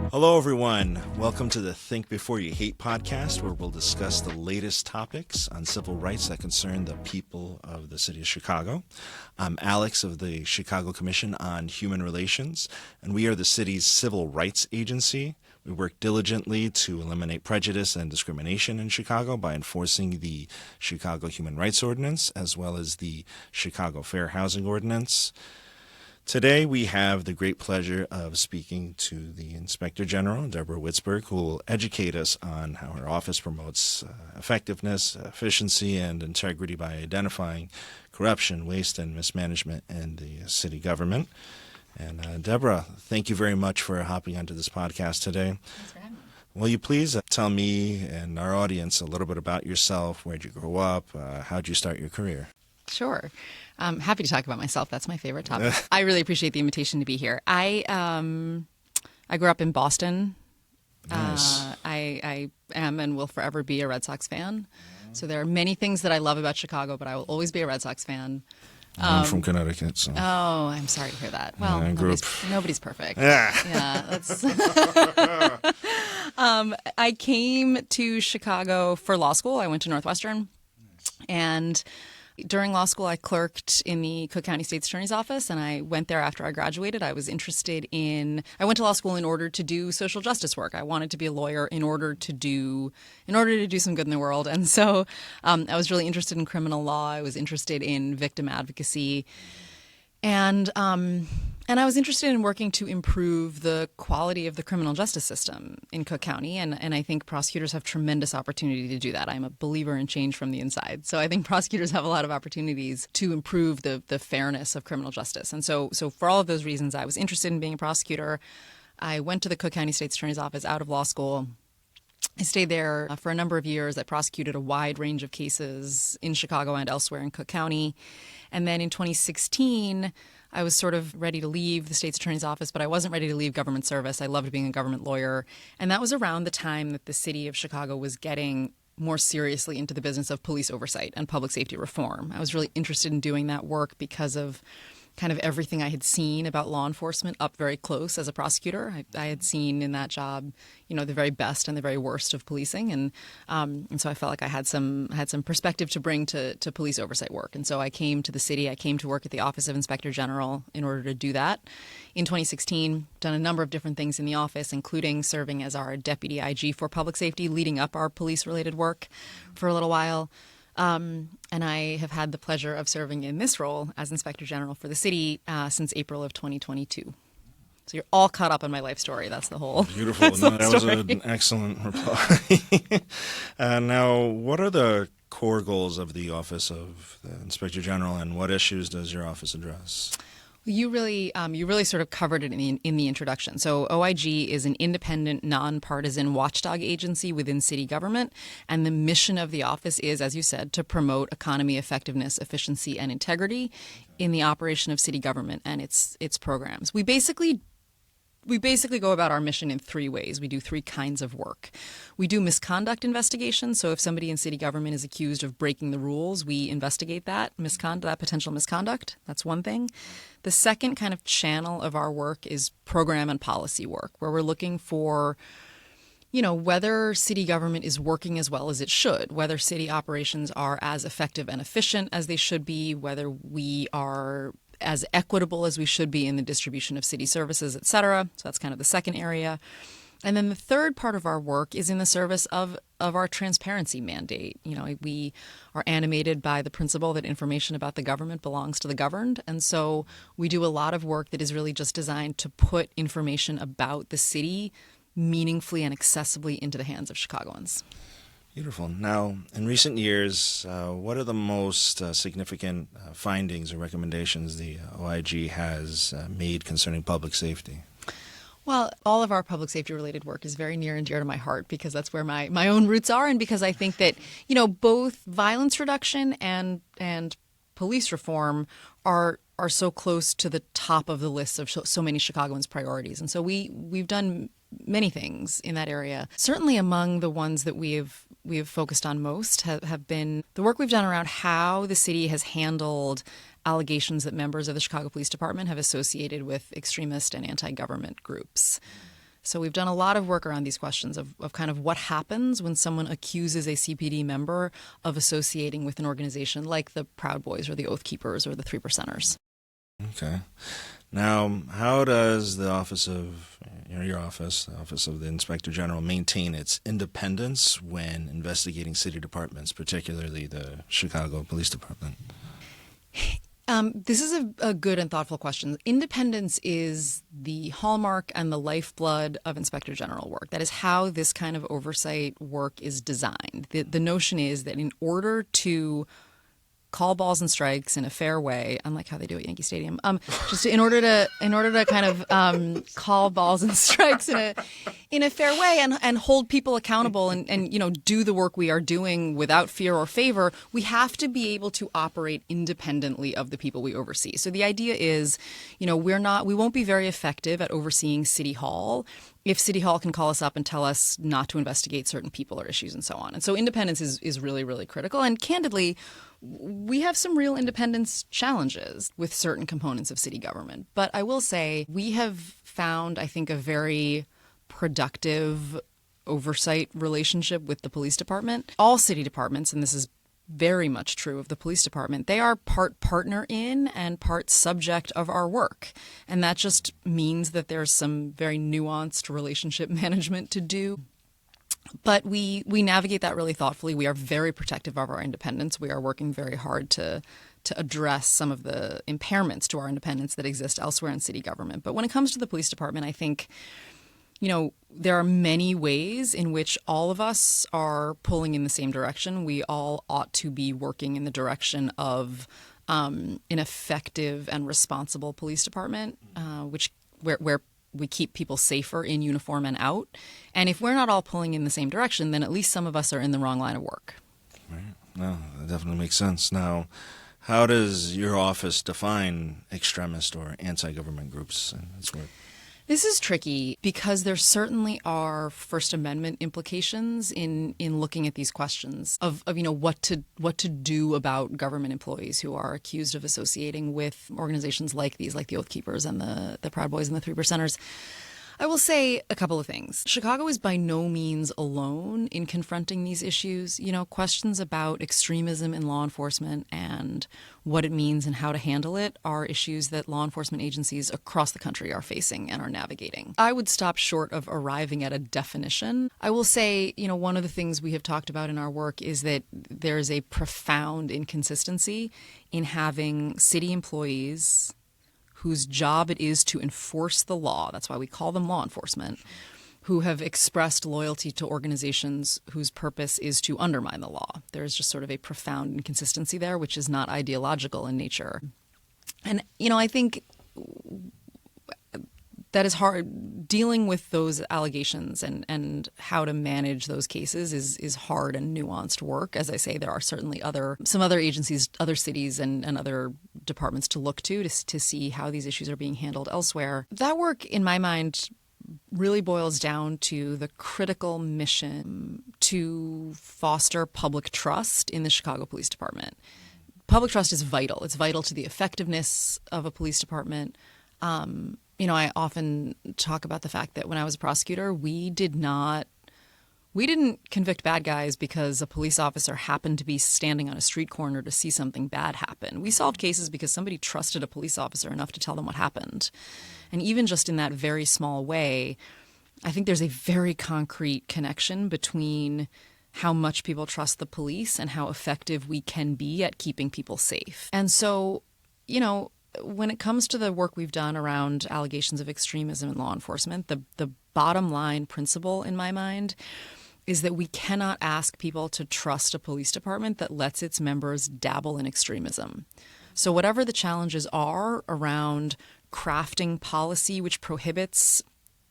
Hello, everyone. Welcome to the Think Before You Hate podcast, where we'll discuss the latest topics on civil rights that concern the people of the city of Chicago. I'm Alex of the Chicago Commission on Human Relations, and we are the city's civil rights agency. We work diligently to eliminate prejudice and discrimination in Chicago by enforcing the Chicago Human Rights Ordinance, as well as the Chicago Fair Housing Ordinance. Today, we have the great pleasure of speaking to the Inspector General, Deborah Witzberg, who will educate us on how her office promotes effectiveness, efficiency, and integrity by identifying corruption, waste, and mismanagement in the city government. And Deborah, thank you very much for hopping onto this podcast today. Thanks for having me. Will you please tell me and our audience a little bit about yourself? Where'd you grow up? How'd you start your career? Sure. I'm happy to talk about myself. That's my favorite topic. I really appreciate the invitation to be here. I grew up in Boston. Nice. I am and will forever be a Red Sox fan. So there are many things that I love about Chicago, but I will always be a Red Sox fan. I'm from Connecticut, so. Oh, I'm sorry to hear that. Well, nobody's perfect. Yeah. That's. I came to Chicago for law school. I went to Northwestern, and during law school, I clerked in the Cook County State's Attorney's Office, and I went there after I graduated. I went to law school in order to do social justice work. I wanted to be a lawyer in order to do some good in the world. And so I was really interested in criminal law. I was interested in victim advocacy. And I was interested in working to improve the quality of the criminal justice system in Cook County. And I think prosecutors have tremendous opportunity to do that. I'm a believer in change from the inside. So I think prosecutors have a lot of opportunities to improve the fairness of criminal justice. And so for all of those reasons, I was interested in being a prosecutor. I went to the Cook County State's Attorney's Office out of law school. I stayed there for a number of years. I prosecuted a wide range of cases in Chicago and elsewhere in Cook County. And then in 2016, I was sort of ready to leave the state's attorney's office, but I wasn't ready to leave government service. I loved being a government lawyer. And that was around the time that the city of Chicago was getting more seriously into the business of police oversight and public safety reform. I was really interested in doing that work because of kind of everything I had seen about law enforcement up very close as a prosecutor. I had seen in that job, the very best and the very worst of policing, and so I felt like I had some perspective to bring to police oversight work. And so I came to the city. I came to work at the Office of Inspector General in order to do that. In 2016, done a number of different things in the office, including serving as our deputy IG for public safety, leading up our police-related work for a little while. And I have had the pleasure of serving in this role as Inspector General for the city since April of 2022. So you're all caught up on my life story. That's the whole Beautiful. That was an excellent reply. Now, what are the core goals of the Office of the Inspector General, and what issues does your office address? You really sort of covered it in the introduction. So OIG is an independent, nonpartisan watchdog agency within city government, and the mission of the office is, as you said, to promote economy, effectiveness, efficiency, and integrity in the operation of city government and its programs. We basically go about our mission in three ways. We do three kinds of work. We do misconduct investigations. So if somebody in city government is accused of breaking the rules, we investigate that potential misconduct. That's one thing. The second kind of channel of our work is program and policy work, where we're looking for, whether city government is working as well as it should, whether city operations are as effective and efficient as they should be, whether we are as equitable as we should be in the distribution of city services, et cetera. So that's kind of the second area. And then the third part of our work is in the service of our transparency mandate. We are animated by the principle that information about the government belongs to the governed. And so we do a lot of work that is really just designed to put information about the city meaningfully and accessibly into the hands of Chicagoans. Beautiful. Now, in recent years, what are the most significant findings or recommendations the OIG has made concerning public safety? Well, all of our public safety related work is very near and dear to my heart because that's where my own roots are, and because I think that, both violence reduction and police reform are so close to the top of the list of so many Chicagoans' priorities. And so we've done many things in that area. Certainly among the ones that we have focused on most have been the work we've done around how the city has handled allegations that members of the Chicago Police Department have associated with extremist and anti-government groups. So we've done a lot of work around these questions of kind of what happens when someone accuses a CPD member of associating with an organization like the Proud Boys or the Oath Keepers or the Three Percenters. Okay. Now, how does the office of, your office, the Office of the Inspector General, maintain its independence when investigating city departments, particularly the Chicago Police Department? This is a good and thoughtful question. Independence is the hallmark and the lifeblood of Inspector General work. That is how this kind of oversight work is designed. The notion is that in order to call balls and strikes in a fair way, unlike how they do at Yankee Stadium. Just in order to kind of call balls and strikes in a fair way and hold people accountable and do the work we are doing without fear or favor, we have to be able to operate independently of the people we oversee. So the idea is, we won't be very effective at overseeing City Hall if City Hall can call us up and tell us not to investigate certain people or issues and so on. And so independence is really, really critical. And candidly, we have some real independence challenges with certain components of city government. But I will say we have found, I think, a very productive oversight relationship with the police department. All city departments, and this is very much true of the police department, they are part partner in and part subject of our work. And that just means that there's some very nuanced relationship management to do. But we navigate that really thoughtfully. We are very protective of our independence. We are working very hard to address some of the impairments to our independence that exist elsewhere in city government. But when it comes to the police department, I think, there are many ways in which all of us are pulling in the same direction. We all ought to be working in the direction of an effective and responsible police department, where we keep people safer in uniform and out. And if we're not all pulling in the same direction, then at least some of us are in the wrong line of work. Right. No, that definitely makes sense. Now, how does your office define extremist or anti-government groups in its work? This is tricky because there certainly are First Amendment implications in looking at these questions of what to do about government employees who are accused of associating with organizations like these, like the Oath Keepers and the Proud Boys and the Three Percenters. I will say a couple of things. Chicago is by no means alone in confronting these issues. Questions about extremism in law enforcement and what it means and how to handle it are issues that law enforcement agencies across the country are facing and are navigating. I would stop short of arriving at a definition. I will say, one of the things we have talked about in our work is that there is a profound inconsistency in having city employees whose job it is to enforce the law, that's why we call them law enforcement, who have expressed loyalty to organizations whose purpose is to undermine the law. There's just sort of a profound inconsistency there, which is not ideological in nature. And, I think that is hard. Dealing with those allegations and how to manage those cases is hard and nuanced work. As I say, there are certainly some other agencies, other cities, and other departments to look to see how these issues are being handled elsewhere. That work, in my mind, really boils down to the critical mission to foster public trust in the Chicago Police Department. Public trust is vital. It's vital to the effectiveness of a police department. I often talk about the fact that when I was a prosecutor, we didn't convict bad guys because a police officer happened to be standing on a street corner to see something bad happen. We solved cases because somebody trusted a police officer enough to tell them what happened. And even just in that very small way, I think there's a very concrete connection between how much people trust the police and how effective we can be at keeping people safe. And so, when it comes to the work we've done around allegations of extremism in law enforcement, the bottom line principle in my mind is that we cannot ask people to trust a police department that lets its members dabble in extremism. So whatever the challenges are around crafting policy which prohibits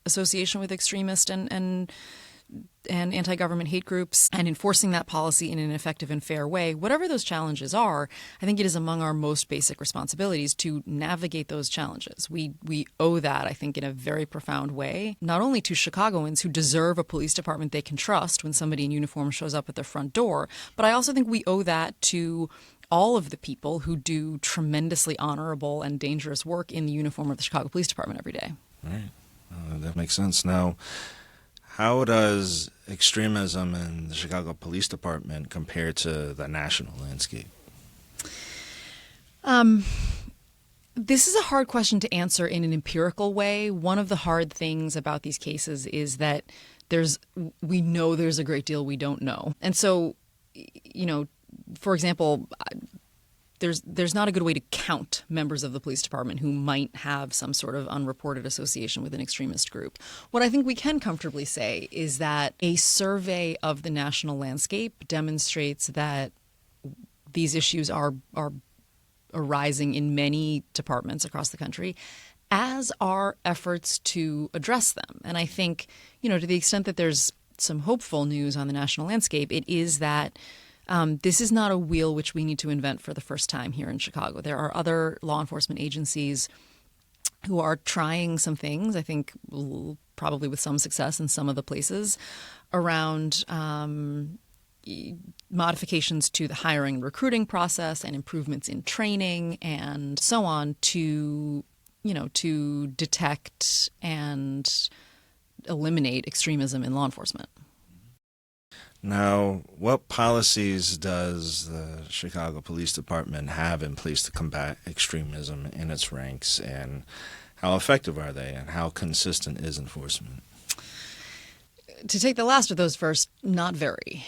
association with extremist and anti-government hate groups and enforcing that policy in an effective and fair way, whatever those challenges are, I think it is among our most basic responsibilities to navigate those challenges. We owe that, I think, in a very profound way, not only to Chicagoans who deserve a police department they can trust when somebody in uniform shows up at their front door, but I also think we owe that to all of the people who do tremendously honorable and dangerous work in the uniform of the Chicago Police Department every day. Right. Makes sense. Now, how does extremism in the Chicago Police Department compare to the national landscape? This is a hard question to answer in an empirical way. One of the hard things about these cases is that we know there's a great deal we don't know. And so, for example, there's not a good way to count members of the police department who might have some sort of unreported association with an extremist group. What I think we can comfortably say is that a survey of the national landscape demonstrates that these issues are arising in many departments across the country, as are efforts to address them. And I think, to the extent that there's some hopeful news on the national landscape, it is that this is not a wheel which we need to invent for the first time here in Chicago. There are other law enforcement agencies who are trying some things, I think probably with some success in some of the places, around modifications to the hiring and recruiting process and improvements in training and so on to detect and eliminate extremism in law enforcement. Now, what policies does the Chicago Police Department have in place to combat extremism in its ranks, and how effective are they, and how consistent is enforcement? To take the last of those first, not very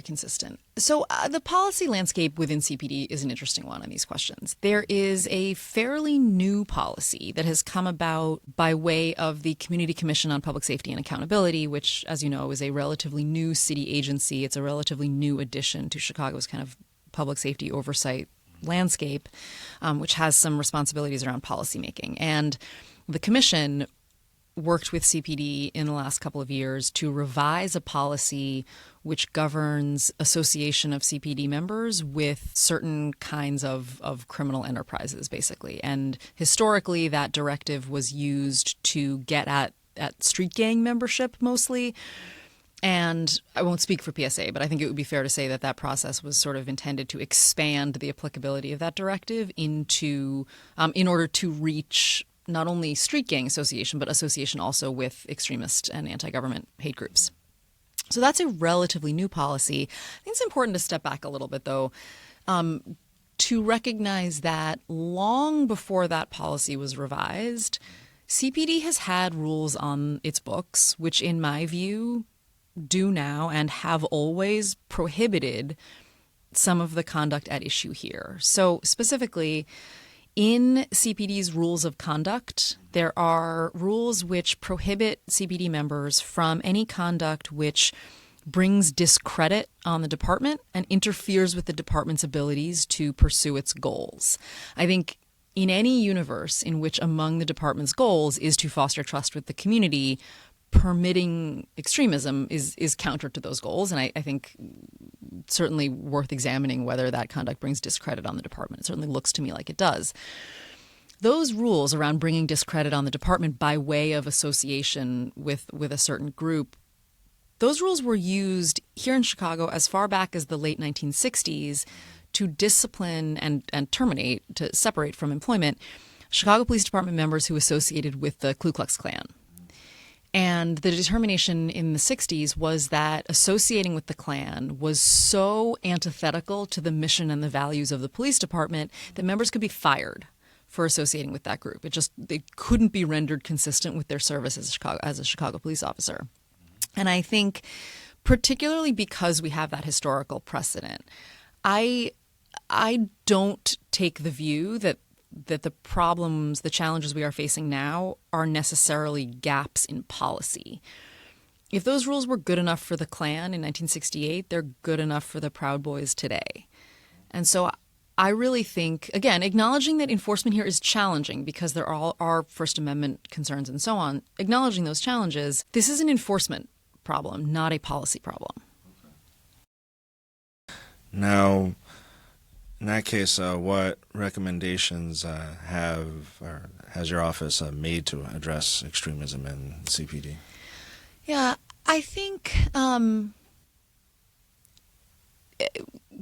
consistent. So the policy landscape within CPD is an interesting one on these questions. There is a fairly new policy that has come about by way of the Community Commission on Public Safety and Accountability, which, as you know, is a relatively new city agency. It's a relatively new addition to Chicago's kind of public safety oversight landscape, which has some responsibilities around policymaking. And the commission worked with CPD in the last couple of years to revise a policy which governs association of CPD members with certain kinds of criminal enterprises, basically. And historically, that directive was used to get at street gang membership mostly. And I won't speak for PSA, but I think it would be fair to say that process was sort of intended to expand the applicability of that directive into in order to reach not only street gang association, but association also with extremist and anti-government hate groups. So that's a relatively new policy. I think it's important to step back a little bit, though, to recognize that long before that policy was revised, CPD has had rules on its books, which in my view do now and have always prohibited some of the conduct at issue here. So specifically, in CPD's rules of conduct, there are rules which prohibit CPD members from any conduct which brings discredit on the department and interferes with the department's abilities to pursue its goals. I think in any universe in which among the department's goals is to foster trust with the community, permitting extremism is counter to those goals. And I think certainly worth examining whether that conduct brings discredit on the department. It certainly looks to me like it does. Those rules around bringing discredit on the department by way of association with a certain group, those rules were used here in Chicago as far back as the late 1960s to discipline and terminate, to separate from employment, Chicago Police Department members who associated with the Ku Klux Klan. And the determination in the 60s was that associating with the Klan was so antithetical to the mission and the values of the police department that members could be fired for associating with that group. They couldn't be rendered consistent with their service as a Chicago police officer. And I think particularly because we have that historical precedent, I don't take the view that the challenges we are facing now are necessarily gaps in policy. If those rules were good enough for the Klan in 1968, they're good enough for the Proud Boys today. And so I really think, again, acknowledging that enforcement here is challenging because there are First Amendment concerns and so on, acknowledging those challenges, this is an enforcement problem, not a policy problem. Now, in that case, what recommendations has your office made to address extremism in CPD? Yeah, I think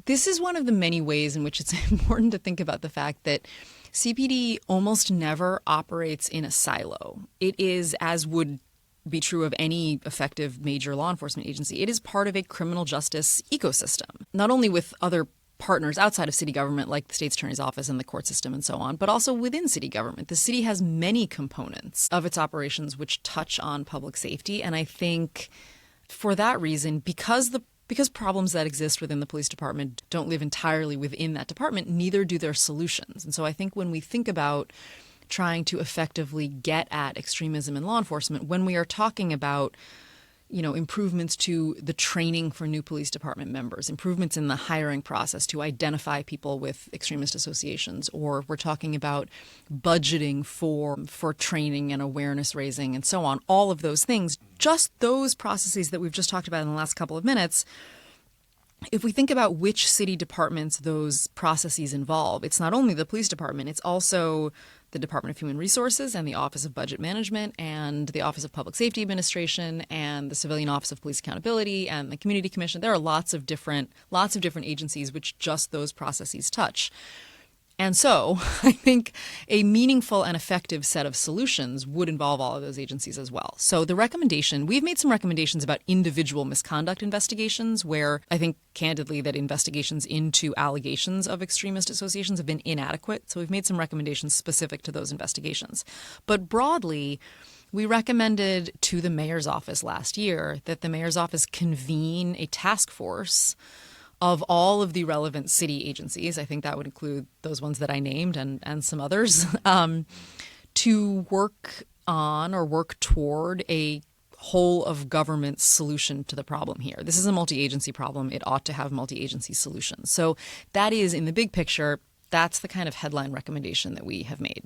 this is one of the many ways in which it's important to think about the fact that CPD almost never operates in a silo. It is, as would be true of any effective major law enforcement agency, it is part of a criminal justice ecosystem, not only with other partners outside of city government like the state's attorney's office and the court system and so on, but also within city government. The city has many components of its operations which touch on public safety. And I think for that reason, because problems that exist within the police department don't live entirely within that department, neither do their solutions. And so I think when we think about trying to effectively get at extremism in law enforcement, when we are talking about improvements to the training for new police department members, improvements in the hiring process to identify people with extremist associations, or we're talking about budgeting for training and awareness raising and so on, all of those things, just those processes that we've just talked about in the last couple of minutes, if we think about which city departments those processes involve, it's not only the police department, it's also the Department of Human Resources and the Office of Budget Management and the Office of Public Safety Administration and the Civilian Office of Police Accountability and the Community Commission. There are lots of different agencies which just those processes touch. And so I think a meaningful and effective set of solutions would involve all of those agencies as well. So we've made some recommendations about individual misconduct investigations where I think candidly that investigations into allegations of extremist associations have been inadequate. So we've made some recommendations specific to those investigations. But broadly, we recommended to the mayor's office last year that the mayor's office convene a task force of all of the relevant city agencies, I think that would include those ones that I named and some others, to work on or work toward a whole of government solution to the problem here. This is a multi-agency problem. It ought to have multi-agency solutions. So that is, in the big picture, that's the kind of headline recommendation that we have made.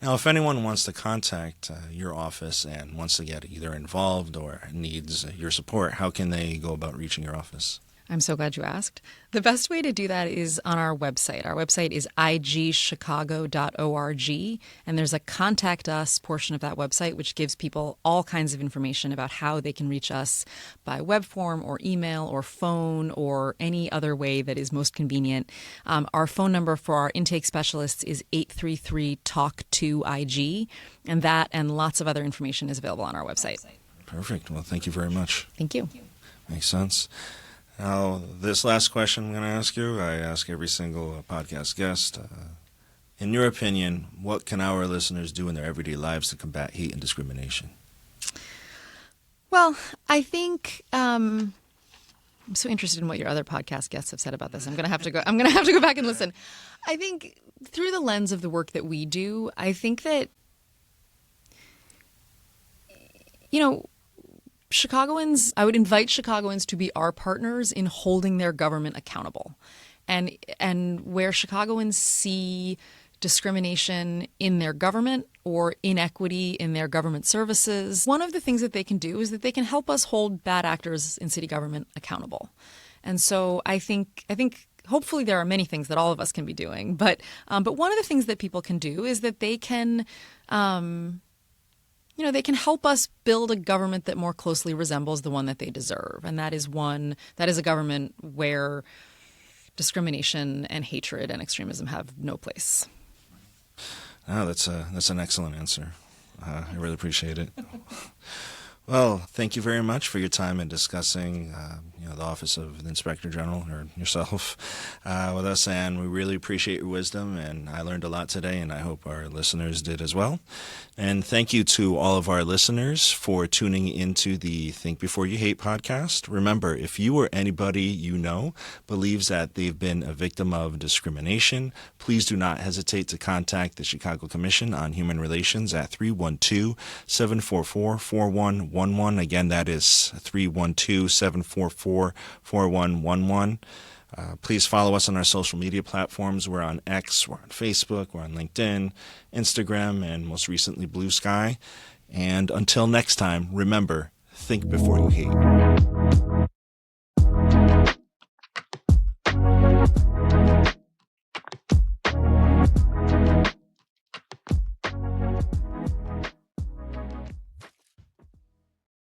Now, if anyone wants to contact your office and wants to get either involved or needs your support, how can they go about reaching your office? I'm so glad you asked. The best way to do that is on our website. Our website is igchicago.org, and there's a Contact Us portion of that website which gives people all kinds of information about how they can reach us by web form or email or phone or any other way that is most convenient. Our phone number for our intake specialists is 833-TALK-2-IG, and that and lots of other information is available on our website. Perfect. Well, thank you very much. Thank you. Makes sense. Now, this last question I'm going to ask you, I ask every single podcast guest. In your opinion, what can our listeners do in their everyday lives to combat hate and discrimination? Well, I think I'm so interested in what your other podcast guests have said about this. I'm going to have to go back and listen. I think through the lens of the work that we do, I think that Chicagoans, I would invite Chicagoans to be our partners in holding their government accountable. And where Chicagoans see discrimination in their government or inequity in their government services, one of the things that they can do is that they can help us hold bad actors in city government accountable. And so I think hopefully there are many things that all of us can be doing, but one of the things that people can do is that they can they can help us build a government that more closely resembles the one that they deserve. And that is a government where discrimination and hatred and extremism have no place. Oh, that's an excellent answer. I really appreciate it. Well, thank you very much for your time in discussing the Office of the Inspector General, or yourself, with us, and we really appreciate your wisdom, and I learned a lot today, and I hope our listeners did as well. And thank you to all of our listeners for tuning into the Think Before You Hate podcast. Remember, if you or anybody you know believes that they've been a victim of discrimination, please do not hesitate to contact the Chicago Commission on Human Relations at 312-744-4111. Again, that is 312-744-4111. Please follow us on our social media platforms. We're on X, we're on Facebook, we're on LinkedIn, Instagram, and most recently Blue Sky. And until next time, remember, think before you hate.